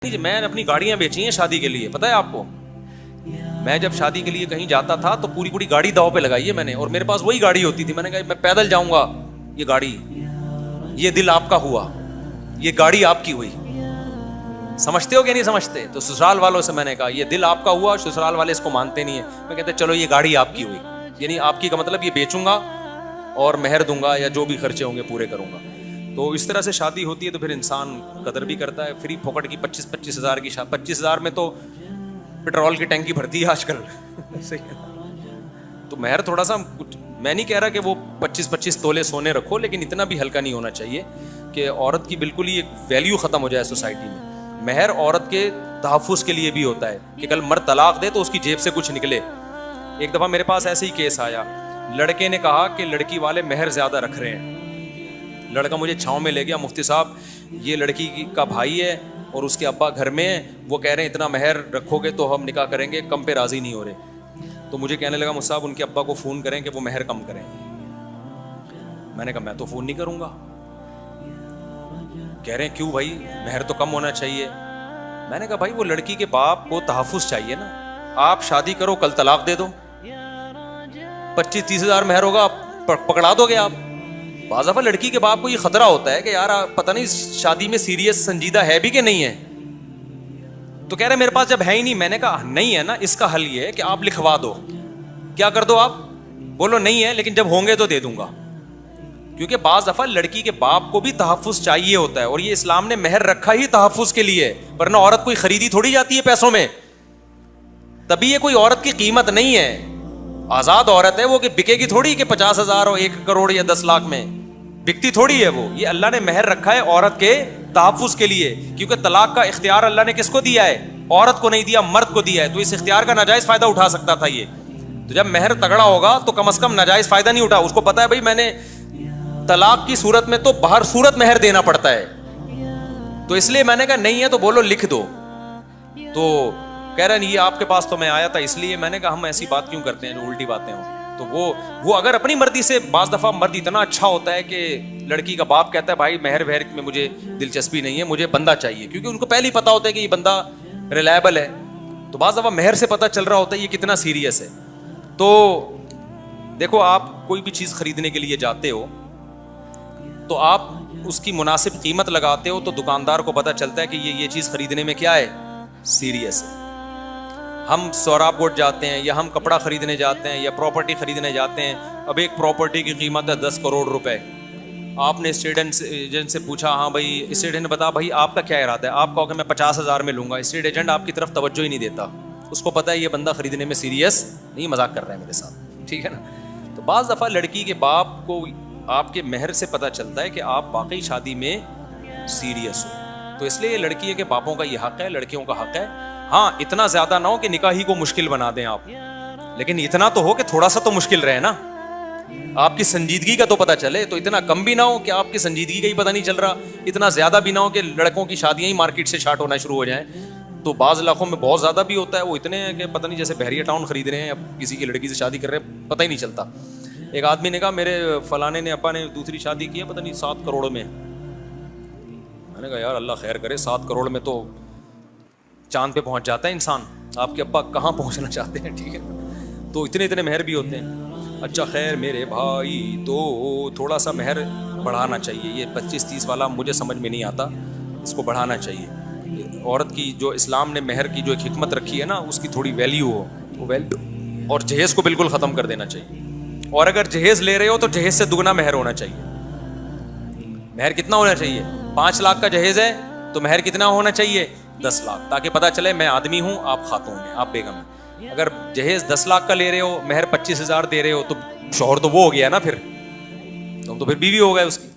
मैं अपनी गाड़ियां बेची हैं शादी के लिए, पता है आपको। मैं जब शादी के लिए कहीं जाता था तो पूरी पूरी गाड़ी दाव पे लगाई है मैंने, और मेरे पास वही गाड़ी होती थी। मैंने कहा मैं पैदल जाऊंगा, ये गाड़ी, ये दिल आपका हुआ, ये गाड़ी आपकी हुई। समझते हो कि नहीं समझते? तो ससुराल वालों से मैंने कहा ये दिल आपका हुआ, ससुराल वाले इसको मानते नहीं है। मैं कहते चलो ये गाड़ी आपकी हुई, यानी आपकी का मतलब ये बेचूंगा और मेहर दूंगा या जो भी खर्चे होंगे पूरे करूंगा। तो इस तरह से शादी होती है तो फिर इंसान कदर भी करता है। फ्री फोकट की 25-25 हज़ार की 25 हज़ार में तो पेट्रोल की टैंकी भरती है आजकल। सही है। तो मेहर थोड़ा सा, मैं नहीं कह रहा कि वो 25-25 तोले सोने रखो, लेकिन इतना भी हल्का नहीं होना चाहिए कि औरत की बिल्कुल ही एक वैल्यू ख़त्म हो जाए सोसाइटी में। मेहर औरत के तहफ़्फ़ुज़ के लिए भी होता है कि कल मर्द तलाक दे तो उसकी जेब से कुछ निकले। एक दफ़ा मेरे पास ऐसे ही केस आया, लड़के ने कहा कि लड़की वाले मेहर ज़्यादा रख रहे हैं। लड़का मुझे छाँव में ले गया, मुफ्ती साहब ये लड़की का भाई है और उसके अब्बा घर में है, वो कह रहे हैं इतना मेहर रखोगे तो हम निकाह करेंगे, कम पे राज़ी नहीं हो रहे। तो मुझे कहने लगा मुफ्ती साहब उनके अब्बा को फ़ोन करें कि वो मेहर कम करें। मैंने कहा मैं तो फ़ोन नहीं करूँगा। कह रहे हैं क्यों भाई, मेहर तो कम होना चाहिए। मैंने कहा भाई वो लड़की के बाप को तहफ़्फ़ुज़ चाहिए ना, आप शादी करो कल तलाक दे दो, 25-30 हज़ार मेहर होगा, पकड़ा दोगे आप। बाज़ दफ़ा लड़की के बाप को ये खतरा होता है कि यार पता नहीं शादी में सीरियस संजीदा है भी कि नहीं है। तो कह रहे मेरे पास जब है ही नहीं। मैंने कहा नहीं है ना, इसका हल ये है कि आप लिखवा दो। क्या कर दो आप? बोलो नहीं है लेकिन जब होंगे तो दे दूंगा। क्योंकि बाज़ दफ़ा लड़की के बाप को भी तहफ़्फ़ुज़ चाहिए होता है, और ये इस्लाम ने मेहर रखा ही तहफ़्फ़ुज़ के लिए, वरना औरत कोई खरीदी थोड़ी जाती है पैसों में। तभी ये कोई औरत की कीमत नहीं है। आज़ाद औरत है वो, कि बिकेगी थोड़ी कि 50 हज़ार और 1 करोड़ या 10 लाख में, बिकती थोड़ी है वो। ये अल्लाह ने मेहर रखा है औरत के तहफ़्फ़ुज़ के लिए, क्योंकि तलाक का इख्तियार अल्लाह ने किसको दिया है? औरत को नहीं दिया, मर्द को दिया है। तो इस इख्तियार का नाजायज़ फ़ायदा उठा सकता था ये। तो जब मेहर तगड़ा होगा तो कम से कम नाजायज़ फ़ायदा नहीं उठा। उसको पता है भाई मैंने तलाक की सूरत में तो बाहर सूरत मेहर देना पड़ता है। तो इसलिए मैंने कहा नहीं है तो बोलो लिख दो। तो कह रहे हैं ये आपके पास तो मैं आया था इसलिए। मैंने कहा हम ऐसी बात क्यों करते हैं जो उल्टी बातें हों। तो वो अगर अपनी मर्जी से, बाज़ दफ़ा मर्द इतना अच्छा होता है कि लड़की का बाप कहता है भाई मेहर वेहर में मुझे दिलचस्पी नहीं है, मुझे बंदा चाहिए, क्योंकि उनको पहले ही पता होता है कि ये बंदा रिलायबल है। तो बाज़ दफ़ा मेहर से पता चल रहा होता है ये कितना सीरियस है। तो देखो आप कोई भी चीज़ खरीदने के लिए जाते हो तो आप उसकी मुनासिब कीमत लगाते हो, तो दुकानदार को पता चलता है कि ये चीज़ खरीदने में क्या है, सीरियस है। हम सोहराब कोट जाते हैं या हम कपड़ा खरीदने जाते हैं या प्रॉपर्टी खरीदने जाते हैं। अब एक प्रॉपर्टी की कीमत है 10 करोड़ रुपए। आपने एस्टेट एजेंट से पूछा, हाँ भाई एस्टेट एजेंट बता भाई आपका क्या इरादा है, आप कहो कि मैं 50 हज़ार में लूँगा। एस्टेट एजेंट आपकी तरफ तवज्जो ही नहीं देता, उसको पता है ये बंदा खरीदने में सीरियस नहीं, मजाक कर रहा है मेरे साथ, ठीक है ना। तो बाज़ दफ़ा लड़की के बाप को आपके मेहर से पता चलता है कि आप वाकई शादी में सीरियस हो। तो इसलिए लड़की के बापों का ये हक़ है, लड़कियों का हक़ है। हाँ इतना ज़्यादा ना हो कि निकाह ही को मुश्किल बना दें आप, लेकिन इतना तो हो कि थोड़ा सा तो मुश्किल रहे ना, आपकी संजीदगी का तो पता चले। तो इतना कम भी ना हो कि आपकी संजीदगी का ही पता नहीं चल रहा, इतना ज़्यादा भी ना हो कि लड़कों की शादियाँ ही मार्केट से शार्ट होना शुरू हो जाएं। तो बाज़ इलाकों में बहुत ज़्यादा भी होता है, वो इतने हैं कि पता नहीं जैसे बहरिया टाउन खरीद रहे हैं, अब किसी की लड़की से शादी कर रहे हैं, पता ही नहीं चलता। एक आदमी ने कहा मेरे फलाने ने अब्बा ने दूसरी शादी की है पता नहीं 7 करोड़ में। मैंने कहा यार अल्लाह खैर करे, 7 करोड़ में तो चांद पे पहुंच जाता है इंसान, आपके अब्बा कहाँ पहुंचना चाहते हैं, ठीक है। तो इतने इतने मेहर भी होते हैं। अच्छा खैर मेरे भाई, तो थोड़ा सा मेहर बढ़ाना चाहिए। ये 25-30 वाला मुझे समझ में नहीं आता, इसको बढ़ाना चाहिए। औरत की जो इस्लाम ने मेहर की जो एक हिकमत रखी है ना, उसकी थोड़ी वैल्यू हो, तो वैल्यू। और जहेज़ को बिल्कुल ख़त्म कर देना चाहिए। और अगर जहेज़ ले रहे हो तो जहेज़ से दुगना मेहर होना चाहिए। मेहर कितना होना चाहिए? 5 लाख का जहेज़ है तो मेहर कितना होना चाहिए? 10 लाख, ताकि पता चले मैं आदमी हूँ, आप खातून हैं, आप बेगम हैं। अगर जहेज़ 10 लाख का ले रहे हो, मेहर 25 हज़ार दे रहे हो, तो शौहर तो वो हो गया ना, फिर तुम तो फिर बीवी हो गए उसकी।